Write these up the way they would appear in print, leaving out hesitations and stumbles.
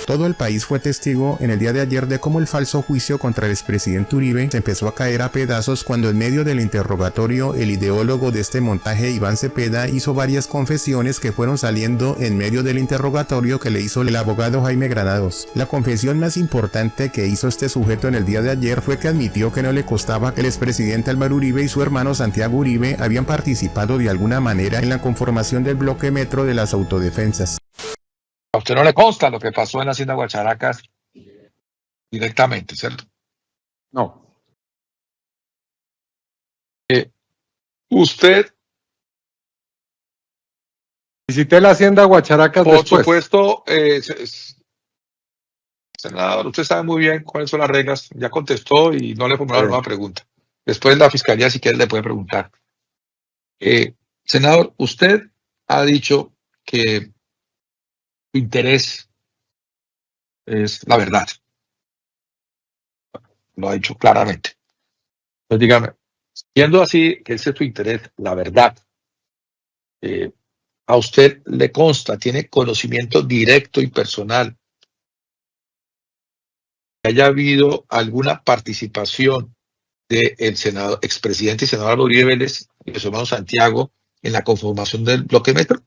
Todo el país fue testigo en el día de ayer de cómo el falso juicio contra el expresidente Uribe se empezó a caer a pedazos cuando en medio del interrogatorio el ideólogo de este montaje, Iván Cepeda, hizo varias confesiones que fueron saliendo en medio del interrogatorio que le hizo el abogado Jaime Granados. La confesión más importante que hizo este sujeto en el día de ayer fue que admitió que no le costaba que el expresidente Álvaro Uribe y su hermano Santiago Uribe habían participado de alguna manera en la conformación del bloque Metro de las autodefensas. A usted no le consta lo que pasó en la Hacienda Guacharacas directamente, ¿cierto? No. Usted, Visité la Hacienda Guacharacas por después. supuesto, senador, usted sabe muy bien cuáles son las reglas. Ya contestó y no le formularon una nueva pregunta. Después la Fiscalía, si quiere, le puede preguntar. Senador, usted ha dicho que su interés es la verdad. Lo ha dicho claramente. Entonces, dígame, siendo así, que ese es su interés, la verdad, a usted le consta, tiene conocimiento directo y personal que haya habido alguna participación del expresidente y senador Uribe Vélez y de su hermano Santiago en la conformación del bloque Metro.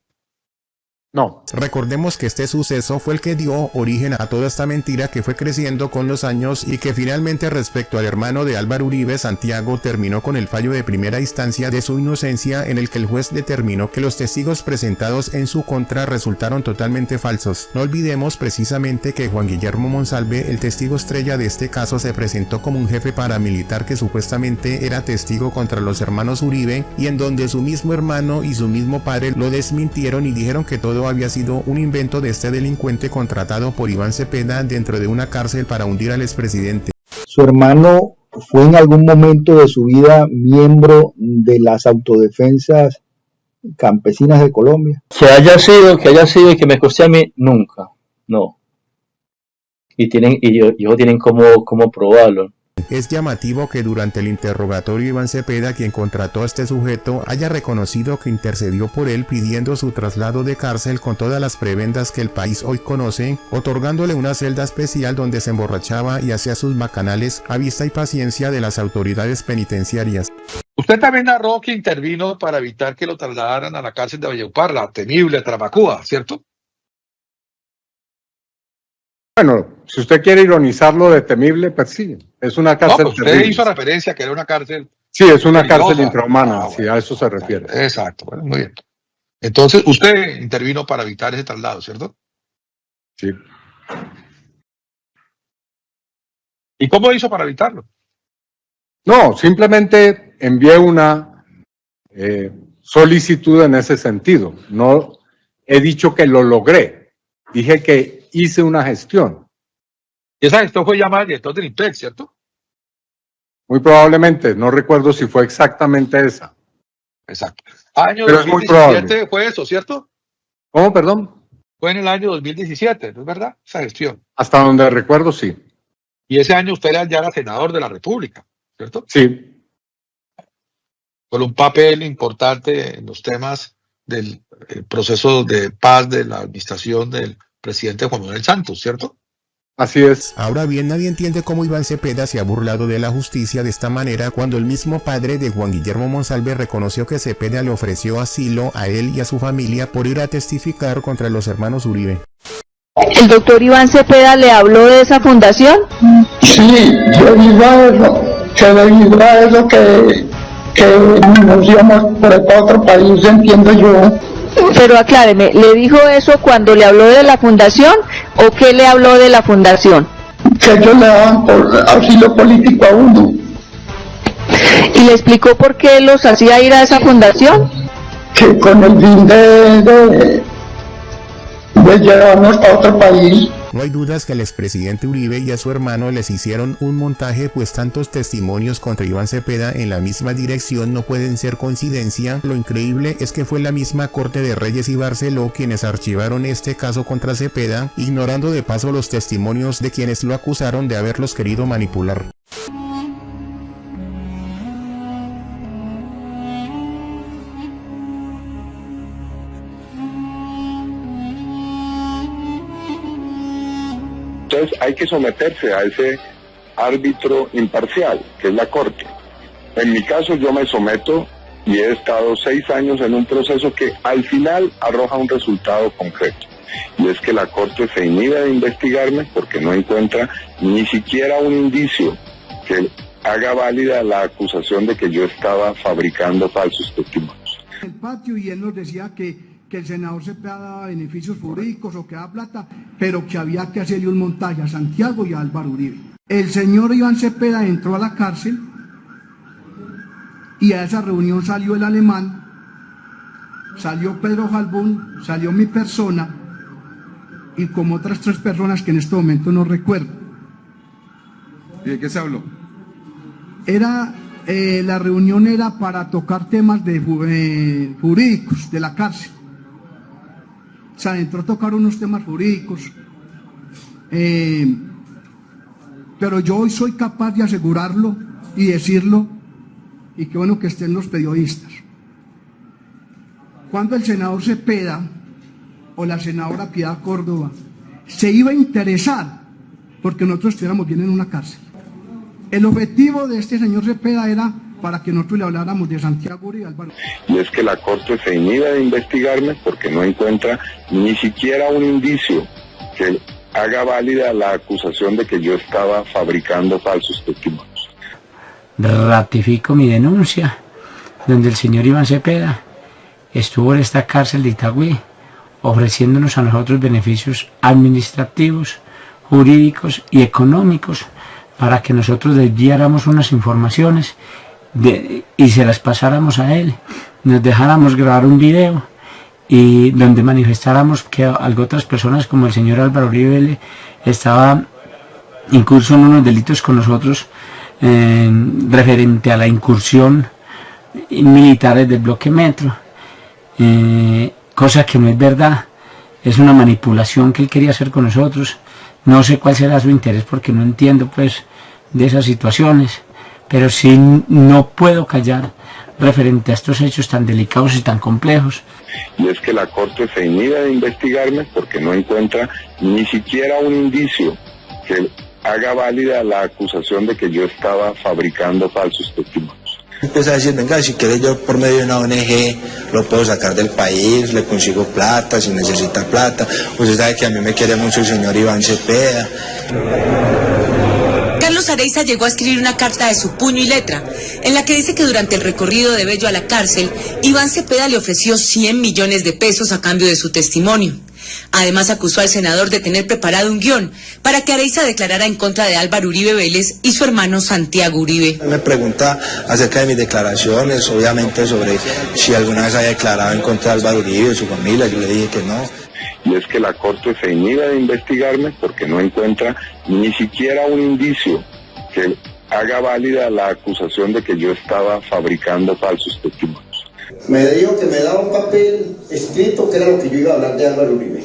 No. Recordemos que este suceso fue el que dio origen a toda esta mentira que fue creciendo con los años y que finalmente respecto al hermano de Álvaro Uribe, Santiago, terminó con el fallo de primera instancia de su inocencia en el que el juez determinó que los testigos presentados en su contra resultaron totalmente falsos. No olvidemos precisamente que Juan Guillermo Monsalve, el testigo estrella de este caso, se presentó como un jefe paramilitar que supuestamente era testigo contra los hermanos Uribe y en donde su mismo hermano y su mismo padre lo desmintieron y dijeron que todo había sido un invento de este delincuente contratado por Iván Cepeda dentro de una cárcel para hundir al expresidente. Su hermano fue en algún momento de su vida miembro de las autodefensas campesinas de Colombia. Que haya sido y que me costé a mí, nunca, no. Y ellos tienen cómo probarlo. Es llamativo que durante el interrogatorio Iván Cepeda, quien contrató a este sujeto, haya reconocido que intercedió por él pidiendo su traslado de cárcel con todas las prebendas que el país hoy conoce, otorgándole una celda especial donde se emborrachaba y hacía sus bacanales a vista y paciencia de las autoridades penitenciarias. Usted también narró que intervino para evitar que lo trasladaran a la cárcel de Valledupar, la temible Tramacúa, ¿cierto? Bueno, si usted quiere ironizarlo de temible, pues sí, es una cárcel Usted terrible. hizo referencia que era una cárcel. Sí, es una peligrosa. cárcel infrahumana, Bueno, sí, a eso se refiere. Exacto, bueno, muy bien. Entonces, usted intervino para evitar ese traslado, ¿cierto? Sí. ¿Y cómo hizo para evitarlo? No, simplemente envié una solicitud en ese sentido. No he dicho que lo logré, dije que hice una gestión. Y esa gestión fue llamada director del IMPEC, ¿cierto? Muy probablemente, no recuerdo si fue exactamente esa. Exacto. Año Pero es muy 2017 fue eso, ¿cierto? ¿Cómo, perdón? Fue en el año 2017, ¿no es verdad? Esa gestión. Hasta donde recuerdo, sí. Y ese año usted ya era senador de la República, ¿cierto? Sí. Con un papel importante en los temas del proceso de paz de la administración del presidente Juan Manuel Santos, ¿cierto? Así es. Ahora bien, nadie entiende cómo Iván Cepeda se ha burlado de la justicia de esta manera cuando el mismo padre de Juan Guillermo Monsalve reconoció que Cepeda le ofreció asilo a él y a su familia por ir a testificar contra los hermanos Uribe. ¿El doctor Iván Cepeda le habló de esa fundación? Sí, yo digo a eso que nos íbamos por otro país, entiendo yo. Pero acláreme, ¿le dijo eso cuando le habló de la fundación o qué le habló de la fundación? Que ellos le daban asilo político a uno. ¿Y le explicó por qué los hacía ir a esa fundación? Que con el fin de llevarnos a otro país. No hay dudas que al expresidente Uribe y a su hermano les hicieron un montaje, pues tantos testimonios contra Iván Cepeda en la misma dirección no pueden ser coincidencia. Lo increíble es que fue la misma Corte de Reyes y Barceló quienes archivaron este caso contra Cepeda, ignorando de paso los testimonios de quienes lo acusaron de haberlos querido manipular. Entonces hay que someterse a ese árbitro imparcial, que es la Corte. En mi caso yo me someto y he estado 6 años en un proceso que al final arroja un resultado concreto. Y es que la Corte se inhibe de investigarme porque no encuentra ni siquiera un indicio que haga válida la acusación de que yo estaba fabricando falsos testimonios. El patio, y él nos decía que el senador Cepeda daba beneficios jurídicos o que daba plata, pero que había que hacerle un montaje a Santiago y a Álvaro Uribe. El señor Iván Cepeda entró a la cárcel y a esa reunión salió el alemán, salió Pedro Jalbún, salió mi persona y como otras 3 personas que en este momento no recuerdo. ¿Y de qué se habló? La reunión era para tocar temas jurídicos de la cárcel. O sea, entró a tocar unos temas jurídicos. Pero yo hoy soy capaz de asegurarlo y decirlo, y qué bueno que estén los periodistas. Cuando el senador Cepeda o la senadora Piedad Córdoba se iba a interesar porque nosotros estuviéramos bien en una cárcel. El objetivo de este señor Cepeda era para que nosotros le habláramos de Santiago Uribe y Álvaro. Y es que la Corte se inhibe de investigarme porque no encuentra ni siquiera un indicio que haga válida la acusación de que yo estaba fabricando falsos testimonios. Ratifico mi denuncia, donde el señor Iván Cepeda estuvo en esta cárcel de Itagüí ofreciéndonos a nosotros beneficios administrativos, jurídicos y económicos para que nosotros desviáramos unas informaciones y se las pasáramos a él, nos dejáramos grabar un video y donde manifestáramos que algo otras personas como el señor Álvaro Uribe estaba incurso en unos delitos con nosotros referente a la incursión militares del bloque Metro, cosa que no es verdad, es una manipulación que él quería hacer con nosotros. No sé cuál será su interés porque no entiendo pues de esas situaciones, pero sí no puedo callar referente a estos hechos tan delicados y tan complejos. Y es que la Corte se inhibe de investigarme porque no encuentra ni siquiera un indicio que haga válida la acusación de que yo estaba fabricando falsos testimonios. Empieza a decir, venga, si quiere yo por medio de una ONG lo puedo sacar del país, le consigo plata, si necesita plata. Usted sabe que a mí me quiere mucho el señor Iván Cepeda. Carlos Areiza llegó a escribir una carta de su puño y letra, en la que dice que durante el recorrido de Bello a la cárcel, Iván Cepeda le ofreció 100 millones de pesos a cambio de su testimonio. Además acusó al senador de tener preparado un guión para que Areiza declarara en contra de Álvaro Uribe Vélez y su hermano Santiago Uribe. Me pregunta acerca de mis declaraciones, obviamente sobre si alguna vez había declarado en contra de Álvaro Uribe y su familia, yo le dije que no. Y es que la Corte se inhibe de investigarme porque no encuentra ni siquiera un indicio que haga válida la acusación de que yo estaba fabricando falsos testimonios. Me dijo que me daba un papel escrito que era lo que yo iba a hablar de Álvaro Uribe,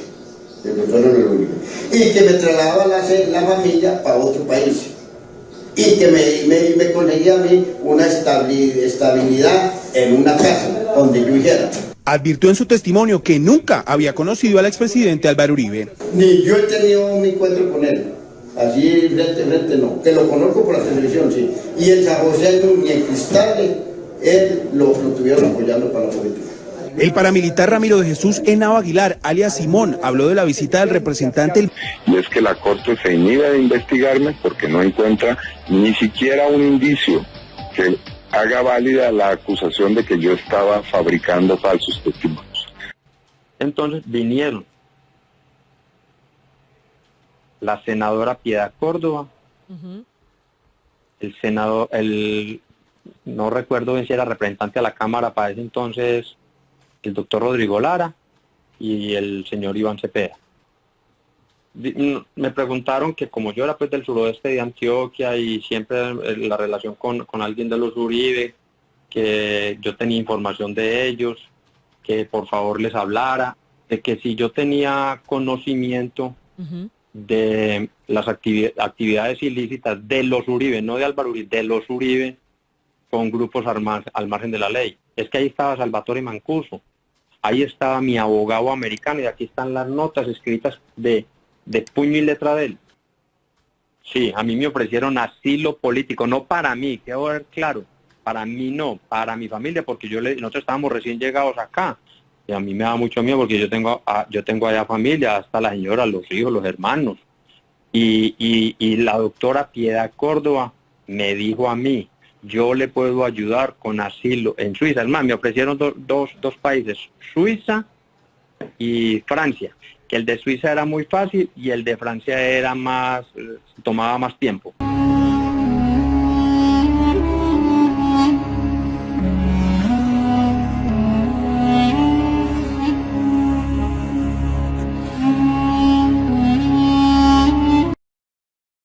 del doctor Álvaro Uribe, y que me trasladaba la familia para otro país, y que me conseguía a mí una estabilidad en una casa donde yo dijera. Advirtió en su testimonio que nunca había conocido al expresidente Álvaro Uribe. Ni yo he tenido un encuentro con él, así frente a frente no, que lo conozco por la televisión, sí, y en San José ni en Cristales, él lo estuvieron apoyando para la política. El paramilitar Ramiro de Jesús Henao Aguilar, alias Simón, habló de la visita del representante. Y es que la Corte se inhibe de investigarme porque no encuentra ni siquiera un indicio que haga válida la acusación de que yo estaba fabricando falsos testimonios. Entonces vinieron la senadora Piedad Córdoba, el senador, no recuerdo bien si era representante a la Cámara para ese entonces, el doctor Rodrigo Lara y el señor Iván Cepeda. Me preguntaron que como yo era pues del suroeste de Antioquia y siempre la relación con alguien de los Uribe, que yo tenía información de ellos, que por favor les hablara, de que si yo tenía conocimiento de las actividades ilícitas de los Uribe, no de Álvaro Uribe, de los Uribe, con grupos al margen de la ley. Es que ahí estaba Salvatore Mancuso, ahí estaba mi abogado americano y aquí están las notas escritas de puño y letra de él. Sí, a mí me ofrecieron asilo político, no para mí, quiero ver claro, para mí no, para mi familia, porque nosotros estábamos recién llegados acá, y a mí me da mucho miedo porque yo tengo allá familia, hasta la señora, los hijos, los hermanos, y la doctora Piedad Córdoba me dijo a mí, yo le puedo ayudar con asilo en Suiza. Es más, me ofrecieron dos países, Suiza y Francia, que el de Suiza era muy fácil y el de Francia era tomaba más tiempo.